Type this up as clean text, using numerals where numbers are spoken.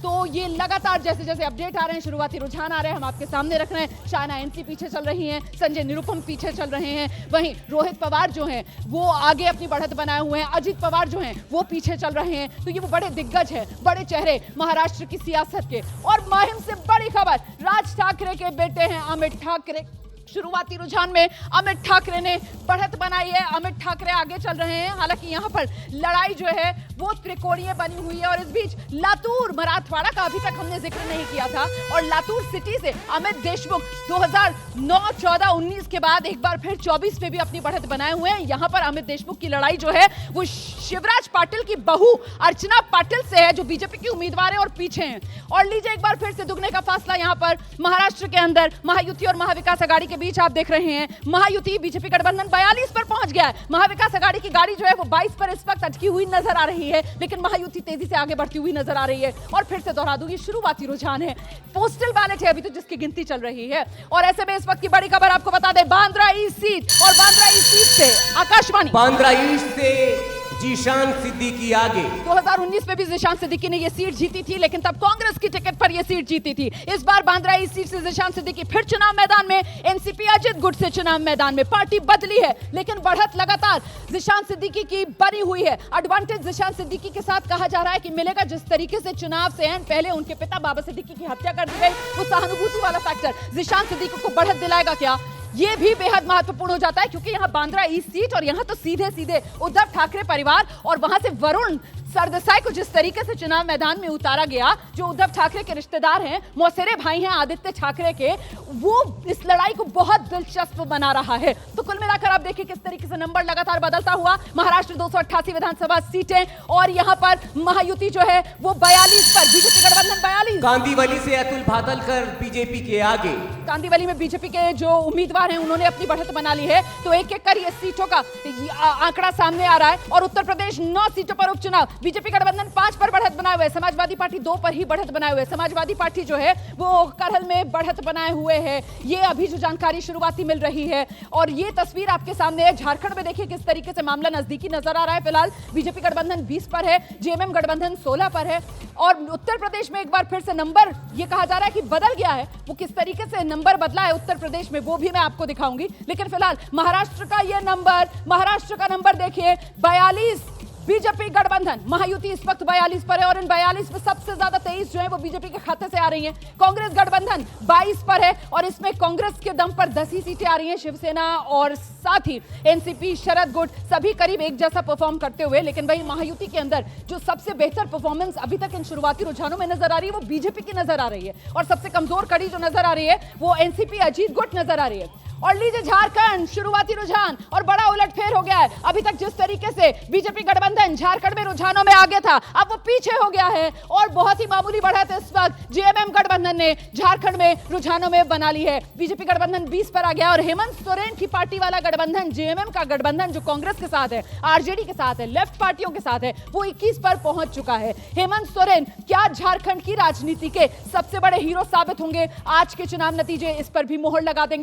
तो ये लगातार जैसे जैसे अपडेट आ रहे हैं, शुरुआती रुझान आ रहे हैं, हम आपके सामने रख रहे हैं। शायना एनसी पीछे चल रही हैं, संजय निरुपम पीछे चल रहे हैं, वहीं रोहित पवार जो हैं वो आगे अपनी बढ़त बनाए हुए हैं, अजित पवार जो हैं वो पीछे चल रहे हैं। तो ये वो बड़े दिग्गज हैं, बड़े चेहरे महाराष्ट्र की सियासत के। और मुहिम से बड़ी खबर, राज ठाकरे के बेटे हैं अमित ठाकरे। शुरुआती रुझान में अमित ठाकरे ने बढ़त बनाई है, अमित ठाकरे आगे चल रहे हैं। हालांकि यहां पर लड़ाई जो है वो त्रिकोणीय बनी हुई है और इस बीच लातूर मराठवाड़ा का अभी तक हमने जिक्र नहीं किया था। और लातूर सिटी से अमित देशमुख 2009, 14, 19 के बाद एक बार फिर 24 में भी अपनी बढ़त बनाए हुए हैं। यहां पर अमित देशमुख की लड़ाई जो है वो शिवराज पाटिल की बहू अर्चना पाटिल से है, जो बीजेपी की उम्मीदवार है और पीछे हैं। और लीजिए एक बार फिर से दुगने का फासला यहां पर महाराष्ट्र के अंदर महायुति और महाविकास आघाड़ी के बीच आप देख रहे हैं। महायुति बीजेपी गठबंधन 42 पर पहुंच गया है, महाविकास आघाड़ी की गाड़ी जो है वो 22 पर इस वक्त अटकी हुई नजर आ रही है, लेकिन महायुति तेजी से आगे बढ़ती हुई नजर आ रही है। और फिर से दोहरा दूं, ये शुरुआती रुझान है, पोस्टल बैलेट है अभी तो जिसकी गिनती चल रही है। और ऐसे में इस वक्त की बड़ी खबर आपको बता दें, बांद्रा ईस्ट सीट, और बांद्रा ईस्ट सीट से आकाशवाणी, बांद्रा ईस्ट से जीशान सिद्दीकी आगे। 2019 में भी जीशान सिद्दीकी ने ये सीट जीती थी, लेकिन तब कांग्रेस की टिकट पर ये सीट जीती थी। इस बार बांद्रा ईस्ट सीट से जीशान सिद्दीकी फिर चुनाव मैदान में, एनसीपी अजित गुट से चुनाव मैदान में। पार्टी बदली है लेकिन बढ़त लगातार जीशान सिद्दीकी की बनी हुई है। एडवांटेज जीशान सिद्दीकी के साथ कहा जा रहा है कि मिलेगा, जिस तरीके से चुनाव से पहले उनके पिता बाबा सिद्दीकी की हत्या कर दी गई, वो सहानुभूति वाला फैक्टर जीशान सिद्दीकी को बढ़त दिलाएगा क्या, ये भी बेहद महत्वपूर्ण हो जाता है। क्योंकि यहाँ बांद्रा ईस्ट सीट और यहाँ तो सीधे सीधे उद्धव ठाकरे परिवार और वहां से वरुण सरदेसाई को जिस तरीके से चुनाव मैदान में उतारा गया, जो उद्धव ठाकरे के रिश्तेदार हैं, मौसेरे भाई हैं आदित्य ठाकरे के, वो इस लड़ाई को बहुत दिलचस्प बना रहा है। तो कुल मिलाकर आप देखिए किस तरीके से नंबर लगातार बदलता हुआ। महाराष्ट्र 288 विधानसभा सीटें और यहाँ पर महायुति जो है वो 42 पर, बीजेपी गठबंधन 42। कांदीवली से अतुल भातलकर बीजेपी के आगे। कांदीवली में बीजेपी के जो उम्मीदवार हैं उन्होंने अपनी बढ़त बना ली है। तो एक एक कर ये सीटों का आंकड़ा सामने आ रहा है। और उत्तर प्रदेश 9 सीटों पर उपचुनाव, बीजेपी गठबंधन 5 पर बढ़त बनाए हुए, समाजवादी पार्टी 2 पर ही बढ़त बनाए हुए। समाजवादी पार्टी जो है वो करहल में बढ़त बनाए हुए है। ये अभी जो जानकारी शुरुआती मिल रही है और ये तस्वीर आपके सामने है। झारखंड में देखिए किस तरीके से मामला नजदीकी नजर आ रहा है। फिलहाल बीजेपी गठबंधन 20 पर है, जेएमएम गठबंधन 16 पर है। और उत्तर प्रदेश में एक बार फिर से नंबर ये कहा जा रहा है कि बदल गया है। वो किस तरीके से नंबर बदला है उत्तर प्रदेश में वो भी मैं आपको दिखाऊंगी। लेकिन फिलहाल महाराष्ट्र का ये नंबर, महाराष्ट्र का नंबर देखिए 42, बीजेपी गठबंधन महायुति इस वक्त 42 पर है। और इन 42 में सबसे ज्यादा 23 जो है वो बीजेपी के खाते से आ रही हैं। कांग्रेस गठबंधन 22 पर है और इसमें कांग्रेस के दम पर 10 ही सीटें आ रही हैं। शिवसेना और साथ ही एनसीपी, शरद गुट सभी करीब एक जैसा परफॉर्म करते हुए। लेकिन वही महायुति के अंदर जो सबसे बेहतर परफॉर्मेंस अभी तक इन शुरुआती रुझानों में नजर आ रही है वो बीजेपी की नजर आ रही है। और सबसे कमजोर कड़ी जो नजर आ रही है वो एनसीपी अजीत गुट नजर आ रही है। और लीजिए झारखंड, शुरुआती रुझान और बड़ा उलटफेर हो गया है। अभी तक जिस तरीके से बीजेपी गठबंधन झारखंड में रुझानों में आगे था, अब वो पीछे हो गया है। और बहुत ही मामूली बढ़त इस वक्त जेएमएम गठबंधन ने झारखंड में रुझानों में बना ली है। बीजेपी गठबंधन 20 पर आ गया और हेमंत सोरेन की पार्टी वाला गठबंधन, जेएमएम का गठबंधन जो कांग्रेस के साथ है, आरजेडी के साथ है, लेफ्ट पार्टियों के साथ है, वो 21 पर पहुंच चुका है। हेमंत सोरेन क्या झारखंड की राजनीति के सबसे बड़े हीरो साबित होंगे? आज के चुनाव नतीजे इस पर भी मोहर लगा देंगे।